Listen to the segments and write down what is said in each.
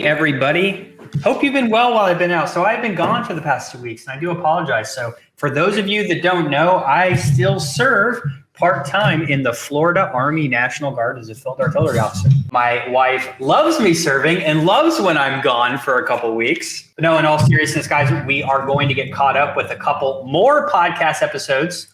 everybody. Hope you've been well while I've been out. So I've been gone for the past 2 weeks, and I do apologize. So for those of you that don't know, I still serve part-time in the Florida Army National Guard as a field artillery officer. My wife loves me serving and loves when I'm gone for a couple weeks. But no, in all seriousness, guys, we are going to get caught up with a couple more podcast episodes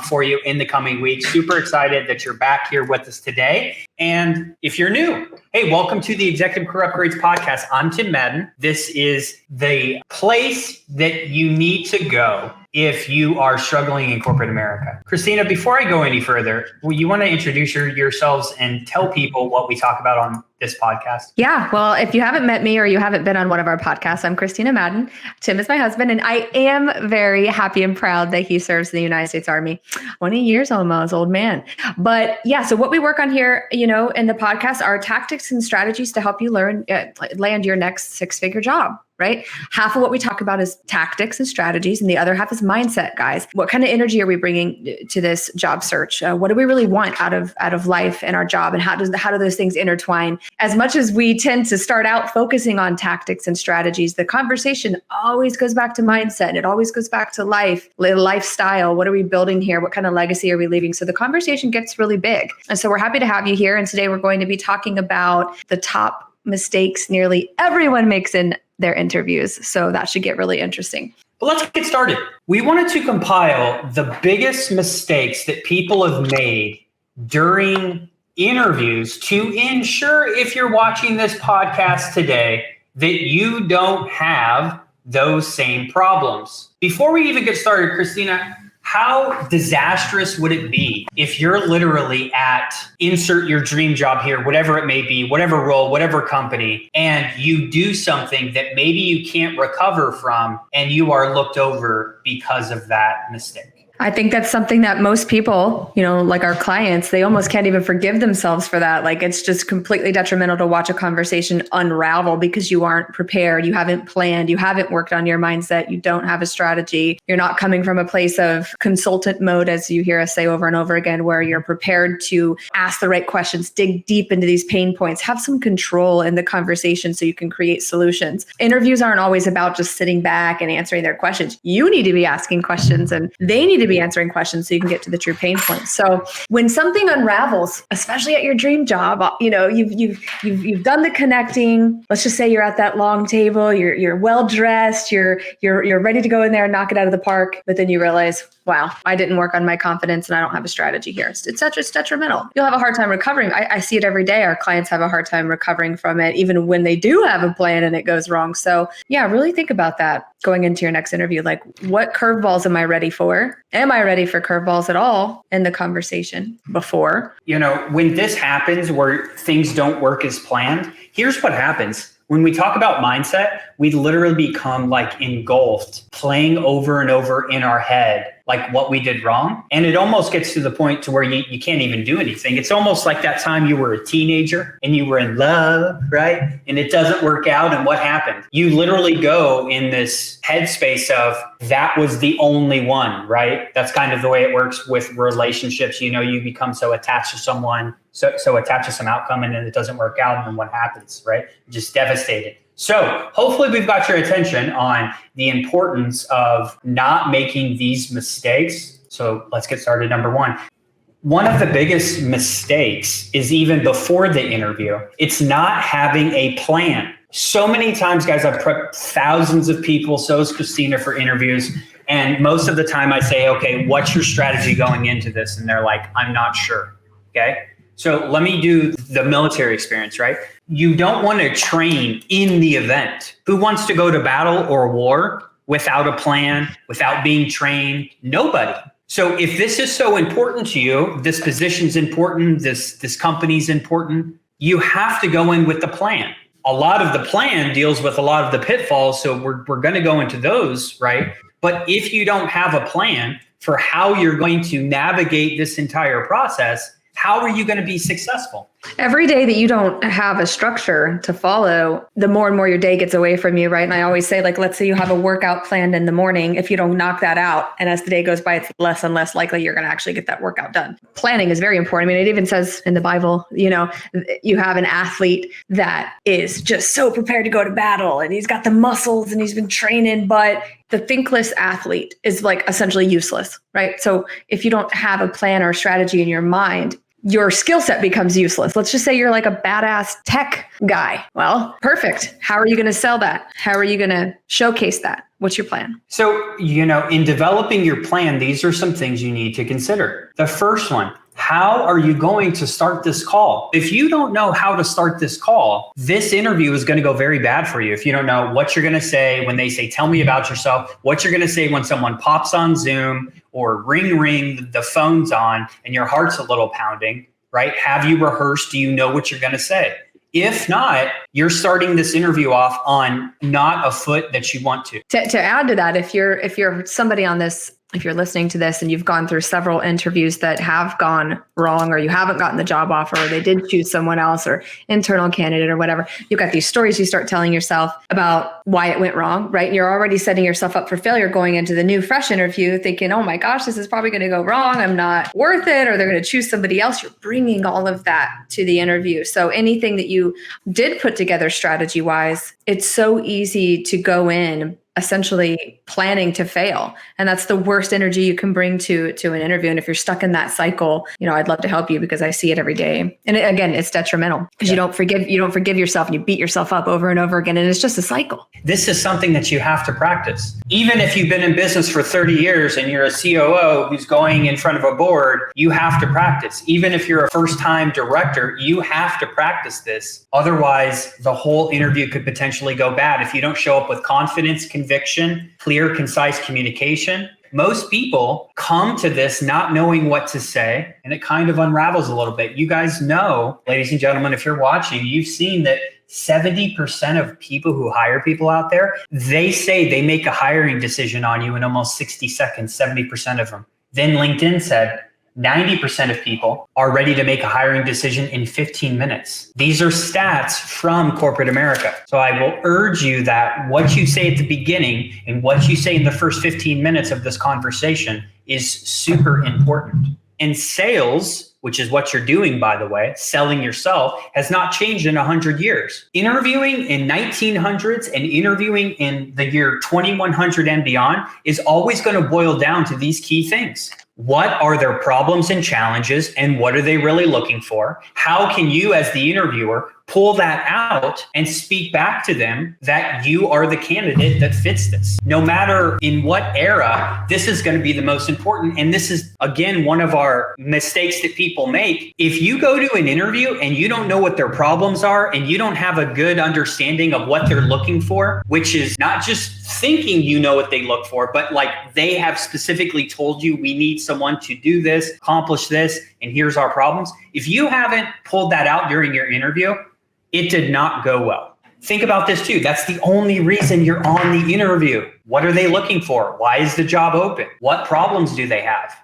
for you in the coming weeks. Super excited that you're back here with us today. And if you're new, hey, welcome to the Executive Career Upgrades podcast. I'm Tim Madden. This is the place that you need to go if you are struggling in corporate America. Kristina, before I go any further, you want to introduce yourselves and tell people what we talk about on this podcast? Yeah, well, if you haven't met me or you haven't been on one of our podcasts, I'm Kristina Madden. Tim is my husband, and I am very happy and proud that he serves in the United States Army. 20 years almost, old man. But yeah, so what we work on here, in the podcast are tactics and strategies to help you land your next six-figure job. Right? Half of what we talk about is tactics and strategies, and the other half is mindset, guys. What kind of energy are we bringing to this job search? What do we really want out of life and our job, and how do those things intertwine? As much as we tend to start out focusing on tactics and strategies, the conversation always goes back to mindset. It always goes back to lifestyle. What are we building here? What kind of legacy are we leaving? So the conversation gets really big. And so we're happy to have you here. And today we're going to be talking about the top mistakes nearly everyone makes in their interviews. So that should get really interesting. But let's get started. We wanted to compile the biggest mistakes that people have made during interviews to ensure, if you're watching this podcast today, that you don't have those same problems. Before we even get started, Kristina, how disastrous would it be if you're literally at insert your dream job here, whatever it may be, whatever role, whatever company, and you do something that maybe you can't recover from and you are looked over because of that mistake? I think that's something that most people, like our clients, they almost can't even forgive themselves for that. Like, it's just completely detrimental to watch a conversation unravel because you aren't prepared. You haven't planned. You haven't worked on your mindset. You don't have a strategy. You're not coming from a place of consultant mode, as you hear us say over and over again, where you're prepared to ask the right questions, dig deep into these pain points, have some control in the conversation so you can create solutions. Interviews aren't always about just sitting back and answering their questions. You need to be asking questions, and they need to be answering questions so you can get to the true pain points. So when something unravels, especially at your dream job, you've done the connecting. Let's just say you're at that long table, you're well dressed, you're ready to go in there and knock it out of the park, but then you realize, wow, I didn't work on my confidence and I don't have a strategy here. It's detrimental. You'll have a hard time recovering. I see it every day. Our clients have a hard time recovering from it, even when they do have a plan and it goes wrong. So yeah, really think about that going into your next interview. Like, what curveballs am I ready for? Am I ready for curveballs at all in the conversation before? When this happens where things don't work as planned, here's what happens. When we talk about mindset, we literally become like engulfed, playing over and over in our head, like what we did wrong. And it almost gets to the point to where you can't even do anything. It's almost like that time you were a teenager and you were in love, right? And it doesn't work out. And what happened? You literally go in this headspace of that was the only one, right? That's kind of the way it works with relationships. You become so attached to someone, so attached to some outcome, and then it doesn't work out. And then what happens, right? You're just devastated. So hopefully we've got your attention on the importance of not making these mistakes. So let's get started. Number one. One of the biggest mistakes is even before the interview. It's not having a plan. So many times, guys, I've prepped thousands of people, so is Kristina, for interviews. And most of the time I say, okay, what's your strategy going into this? And they're like, I'm not sure. Okay. So let me do the military experience, right? You don't want to train in the event. Who wants to go to battle or war without a plan, without being trained? Nobody. So if this is so important to you, this position's important, this company's important, you have to go in with the plan. A lot of the plan deals with a lot of the pitfalls, so we're going to go into those, right? But if you don't have a plan for how you're going to navigate this entire process, how are you going to be successful? Every day that you don't have a structure to follow, the more and more your day gets away from you, right? And I always say, like, let's say you have a workout planned in the morning. If you don't knock that out, and as the day goes by, it's less and less likely you're going to actually get that workout done. Planning is very important. I mean, it even says in the Bible, you have an athlete that is just so prepared to go to battle and he's got the muscles and he's been training, but the thinkless athlete is like essentially useless, right? So if you don't have a plan or strategy in your mind, your skill set becomes useless. Let's just say you're like a badass tech guy. Well, perfect. How are you going to sell that? How are you going to showcase that? What's your plan? So, in developing your plan, these are some things you need to consider. The first one, how are you going to start this call? If you don't know how to start this call, this interview is going to go very bad for you. If you don't know what you're going to say when they say, tell me about yourself, what you're going to say when someone pops on Zoom or ring, the phone's on and your heart's a little pounding, right? Have you rehearsed? Do you know what you're going to say? If not, you're starting this interview off on not a foot that you want to. To add to that, if you're somebody on this, if you're listening to this and you've gone through several interviews that have gone wrong, or you haven't gotten the job offer, or they did choose someone else, or internal candidate or whatever, you've got these stories you start telling yourself about why it went wrong, right? And you're already setting yourself up for failure going into the new fresh interview thinking, oh my gosh, this is probably going to go wrong. I'm not worth it, or they're going to choose somebody else. You're bringing all of that to the interview. So anything that you did put together strategy wise, it's so easy to go in essentially planning to fail. And that's the worst energy you can bring to an interview. And if you're stuck in that cycle, I'd love to help you because I see it every day. And again, it's detrimental because you don't forgive yourself and you beat yourself up over and over again. And it's just a cycle. This is something that you have to practice. Even if you've been in business for 30 years and you're a COO who's going in front of a board, you have to practice. Even if you're a first-time director, you have to practice this. Otherwise, the whole interview could potentially go bad if you don't show up with confidence, conviction, clear, concise communication. Most people come to this not knowing what to say, and it kind of unravels a little bit. You guys know, ladies and gentlemen, if you're watching, you've seen that 70% of people who hire people out there, they say they make a hiring decision on you in almost 60 seconds, 70% of them. Then LinkedIn said 90% of people are ready to make a hiring decision in 15 minutes. These are stats from corporate America. So I will urge you that what you say at the beginning and what you say in the first 15 minutes of this conversation is super important. And sales, which is what you're doing, by the way, selling yourself, has not changed in 100 years. Interviewing in 1900s and interviewing in the year 2100 and beyond is always going to boil down to these key things. What are their problems and challenges, and what are they really looking for? How can you, as the interviewer, pull that out and speak back to them that you are the candidate that fits this? No matter in what era, this is going to be the most important. And this is, again, one of our mistakes that people make. If you go to an interview and you don't know what their problems are and you don't have a good understanding of what they're looking for, which is not just thinking you know what they look for, but like they have specifically told you, we need someone to do this, accomplish this, and here's our problems. If you haven't pulled that out during your interview, it did not go well. Think about this too. That's the only reason you're on the interview. What are they looking for? Why is the job open? What problems do they have?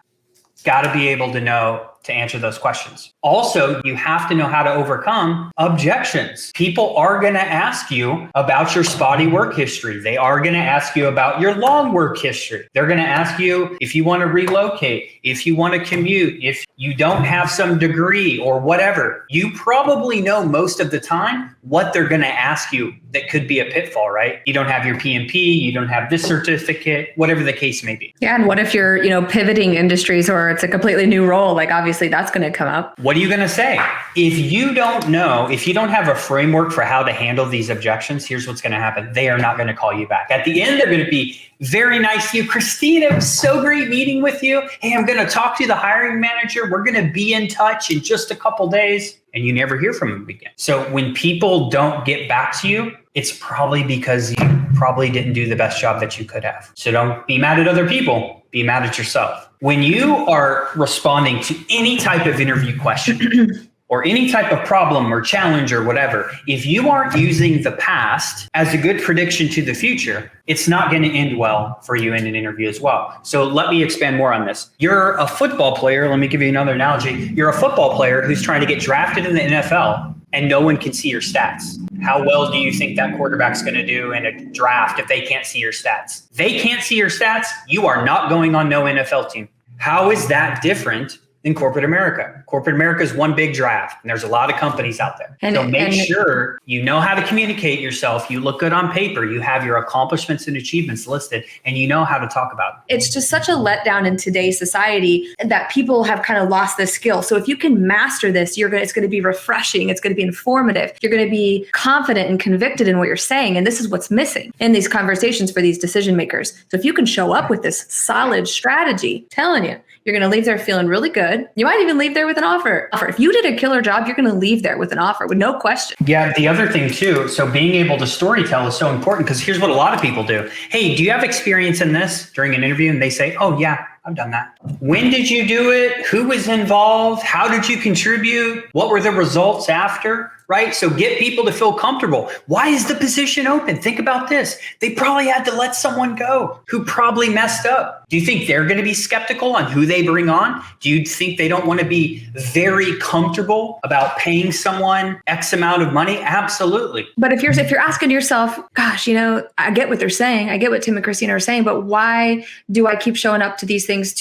Got to be able to know to answer those questions. Also, you have to know how to overcome objections. People are going to ask you about your spotty work history. They are going to ask you about your long work history. They're going to ask you if you want to relocate, if you want to commute, if you don't have some degree or whatever. You probably know most of the time what they're going to ask you that could be a pitfall, right? You don't have your PMP, you don't have this certificate, whatever the case may be. Yeah, and what if you're, pivoting industries or it's a completely new role? Like obviously that's going to come up. What are you going to say? If you don't know, if you don't have a framework for how to handle these objections, here's what's going to happen. They are not going to call you back. At the end, they're going to be very nice to you. Kristina, it was so great meeting with you. Hey, I'm going to talk to the hiring manager. We're going to be in touch in just a couple days. And you never hear from them again. So when people don't get back to you, it's probably because you probably didn't do the best job that you could have. So don't be mad at other people, be mad at yourself. When you are responding to any type of interview question, or any type of problem or challenge or whatever, if you aren't using the past as a good prediction to the future, it's not going to end well for you in an interview as well. So let me expand more on this. You're a football player. Let me give you another analogy. You're a football player who's trying to get drafted in the NFL and no one can see your stats. How well do you think that quarterback's going to do in a draft if they can't see your stats? They can't see your stats. You are not going on no NFL team. How is that different in corporate America? Corporate America is one big draft, and there's a lot of companies out there. So make sure you know how to communicate yourself. You look good on paper. You have your accomplishments and achievements listed, and you know how to talk about it. It's just such a letdown in today's society that people have kind of lost this skill. So if you can master this, it's going to be refreshing. It's going to be informative. You're going to be confident and convicted in what you're saying. And this is what's missing in these conversations for these decision makers. So if you can show up with this solid strategy, telling you, you're going to leave there feeling really good. You might even leave there with an offer. If you did a killer job, you're going to leave there with an offer with no question. Yeah, the other thing too, so being able to storytell is so important because here's what a lot of people do. Hey, do you have experience in this during an interview? And they say, oh yeah, I've done that. When did you do it? Who was involved? How did you contribute? What were the results after? Right? So get people to feel comfortable. Why is the position open? Think about this. They probably had to let someone go who probably messed up. Do you think they're going to be skeptical on who they bring on? Do you think they don't want to be very comfortable about paying someone X amount of money? Absolutely. But if you're asking yourself, gosh, I get what they're saying. I get what Tim and Kristina are saying, but why do I keep showing up to these things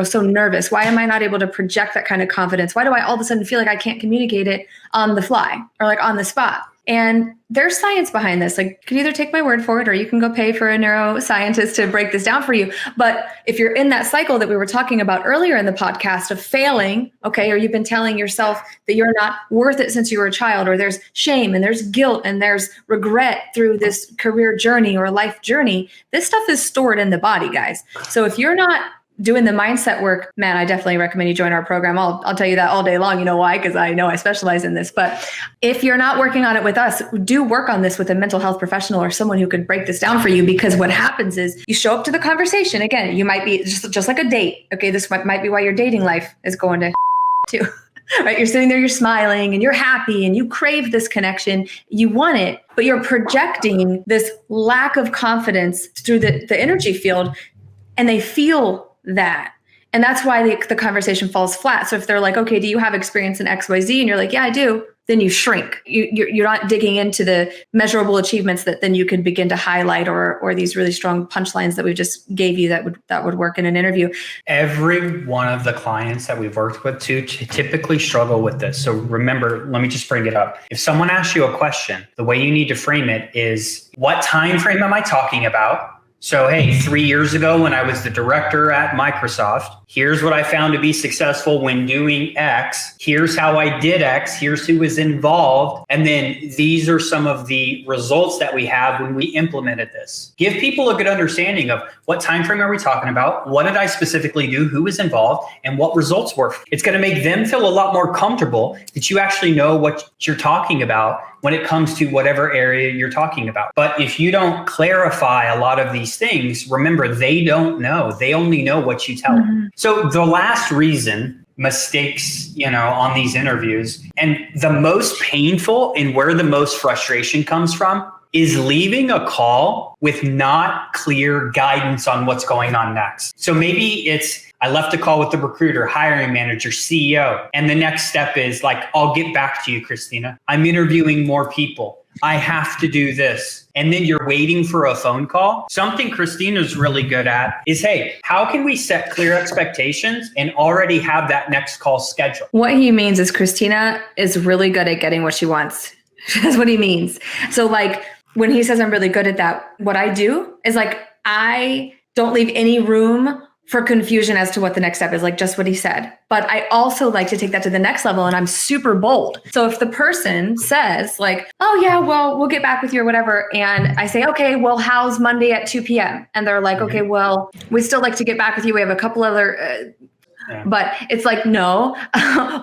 so nervous? Why am I not able to project that kind of confidence? Why do I all of a sudden feel like I can't communicate it on the fly or like on the spot? And there's science behind this. Like, you can either take my word for it or you can go pay for a neuroscientist to break this down for you. But if you're in that cycle that we were talking about earlier in the podcast of failing, okay, or you've been telling yourself that you're not worth it since you were a child, or there's shame and there's guilt and there's regret through this career journey or life journey, this stuff is stored in the body, guys. So if you're not doing the mindset work, man, I definitely recommend you join our program. I'll tell you that all day long. You know why? Because I know I specialize in this. But if you're not working on it with us, do work on this with a mental health professional or someone who could break this down for you. Because what happens is you show up to the conversation. Again, you might be just like a date. Okay, this might be why your dating life is going to too. Right? You're sitting there, you're smiling and you're happy and you crave this connection. You want it, but you're projecting this lack of confidence through the energy field, and they feel that. And that's why the conversation falls flat. So if they're like, okay, do you have experience in XYZ? And you're like, yeah, I do. Then you shrink. You're not digging into the measurable achievements that then you can begin to highlight or these really strong punchlines that we just gave you that would work in an interview. Every one of the clients that we've worked with too typically struggle with this. So remember, let me just bring it up. If someone asks you a question, the way you need to frame it is, what time frame am I talking about? So, hey, 3 years ago when I was the director at Microsoft, here's what I found to be successful when doing X. Here's how I did X. Here's who was involved. And then these are some of the results that we have when we implemented this. Give people a good understanding of what time frame are we talking about? What did I specifically do? Who was involved? And what results were? It's going to make them feel a lot more comfortable that you actually know what you're talking about when it comes to whatever area you're talking about. But if you don't clarify a lot of these things, remember, they don't know. They only know what you tell them. So the last reason mistakes, on these interviews, and the most painful and where the most frustration comes from, is leaving a call with not clear guidance on what's going on next. So maybe it's, I left a call with the recruiter, hiring manager, CEO. And the next step is like, I'll get back to you, Kristina. I'm interviewing more people. I have to do this. And then you're waiting for a phone call. Something Kristina's really good at is, hey, how can we set clear expectations and already have that next call scheduled? What he means is Kristina is really good at getting what she wants. That's what he means. So like when he says I'm really good at that, what I do is like, I don't leave any room for confusion as to what the next step is, like just what he said. But I also like to take that to the next level, and I'm super bold. So if the person says like, oh yeah, well, we'll get back with you or whatever. And I say, okay, well, how's Monday at 2 p.m.? And they're like, okay, well, we'd still like to get back with you. We have a couple other But it's like, no.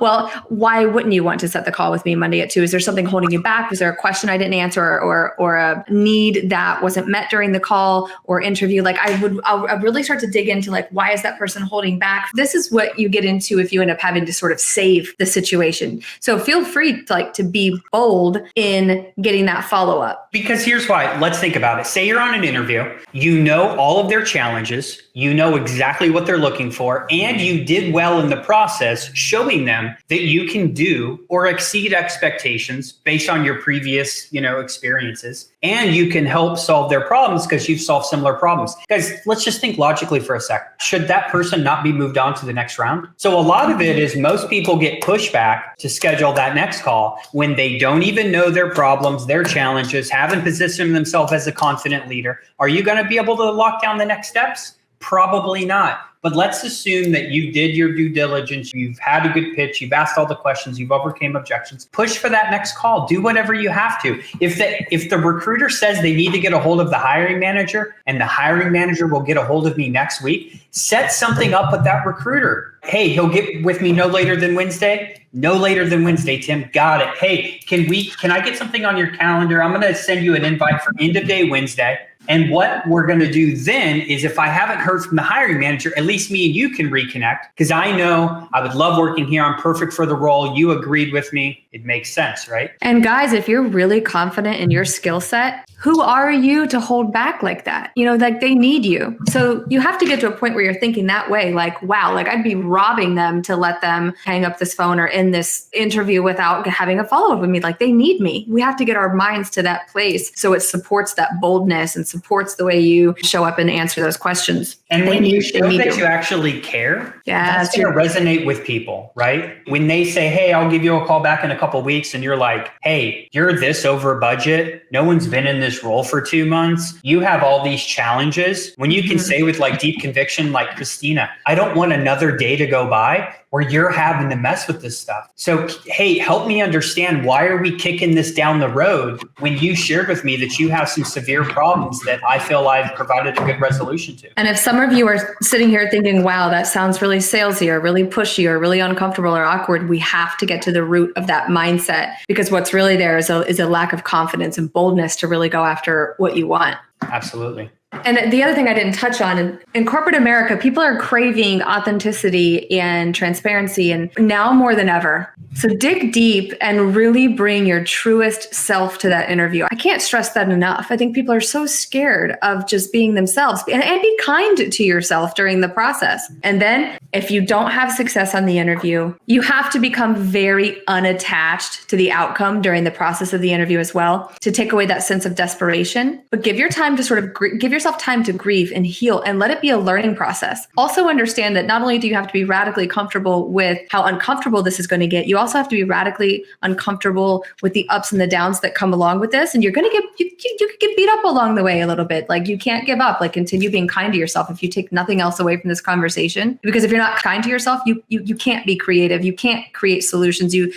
Well, why wouldn't you want to set the call with me Monday at 2? Is there something holding you back? Was there a question I didn't answer or a need that wasn't met during the call or interview? Like I'll really start to dig into like, why is that person holding back? This is what you get into if you end up having to sort of save the situation. So feel free to be bold in getting that follow-up. Because here's why. Let's think about it. Say you're on an interview, you know all of their challenges, you know exactly what they're looking for, and you did well in the process, showing them that you can do or exceed expectations based on your previous, experiences, and you can help solve their problems because you've solved similar problems. Guys, let's just think logically for a sec. Should that person not be moved on to the next round? So a lot of it is most people get pushback to schedule that next call when they don't even know their problems, their challenges, haven't positioned themselves as a confident leader. Are you going to be able to lock down the next steps? Probably not. But let's assume that you did your due diligence, you've had a good pitch, you've asked all the questions, you've overcame objections. Push for that next call. Do whatever you have to. If the recruiter says they need to get a hold of the hiring manager and the hiring manager will get a hold of me next week, set something up with that recruiter. Hey, he'll get with me no later than Wednesday. No later than Wednesday, Tim. Got it. Hey, can I get something on your calendar? I'm going to send you an invite for end of day Wednesday. And what we're going to do then is if I haven't heard from the hiring manager, at least me and you can reconnect because I know I would love working here. I'm perfect for the role. You agreed with me. It makes sense, right? And guys, if you're really confident in your skill set, who are you to hold back like that? Like they need you. So you have to get to a point where you're thinking that way, like, wow, like I'd be robbing them to let them hang up this phone or end this interview without having a follow-up with me. Like they need me. We have to get our minds to that place so it supports that boldness and supports the way you show up and answer those questions. And when you show that you actually care, that's going to resonate with people, right? When they say, hey, I'll give you a call back in a couple of weeks, and you're like, hey, you're this over budget. No one's been in this role for 2 months. You have all these challenges. When you can say with like deep conviction, like Kristina, I don't want another day to go by where you're having to mess with this stuff. So, hey, help me understand, why are we kicking this down the road when you shared with me that you have some severe problems that I feel I've provided a good resolution to? And if some of you are sitting here thinking, wow, that sounds really salesy or really pushy or really uncomfortable or awkward, we have to get to the root of that mindset, because what's really there is a lack of confidence and boldness to really go after what you want. Absolutely. And the other thing I didn't touch on, in corporate America, people are craving authenticity and transparency, and now more than ever. So dig deep and really bring your truest self to that interview. I can't stress that enough. I think people are so scared of just being themselves, and be kind to yourself during the process. And then if you don't have success on the interview, you have to become very unattached to the outcome during the process of the interview as well, to take away that sense of desperation. But give your time to sort of give yourself time to grieve and heal, and let it be a learning process. Also understand that not only do you have to be radically comfortable with how uncomfortable this is going to get, you also have to be radically uncomfortable with the ups and the downs that come along with this. And you're going to you could get beat up along the way a little bit. Like you can't give up. Like continue being kind to yourself if you take nothing else away from this conversation. Because if you're not kind to yourself, you can't be creative. You can't create solutions. You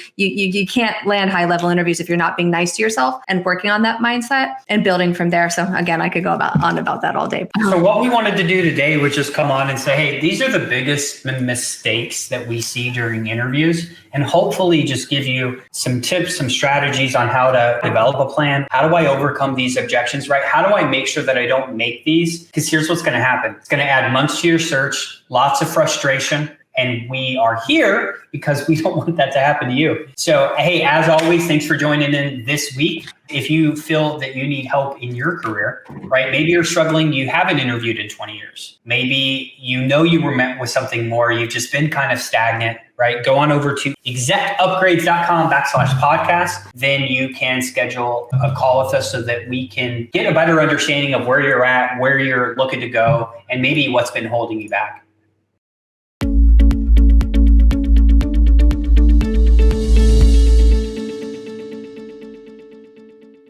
can't land high level interviews if you're not being nice to yourself and working on that mindset and building from there. So again, I could go on about that all day. So what we wanted to do today was just come on and say, hey, these are the biggest mistakes that we see during interviews, and hopefully just give you some tips, some strategies on how to develop a plan. How do I overcome these objections, right? How do I make sure that I don't make these? Because here's what's going to happen. It's going to add months to your search, lots of frustration. And we are here because we don't want that to happen to you. So, hey, as always, thanks for joining in this week. If you feel that you need help in your career, right? Maybe you're struggling, you haven't interviewed in 20 years. Maybe you were meant with something more. You've just been kind of stagnant, right? Go on over to execupgrades.com/podcast. Then you can schedule a call with us so that we can get a better understanding of where you're at, where you're looking to go, and maybe what's been holding you back.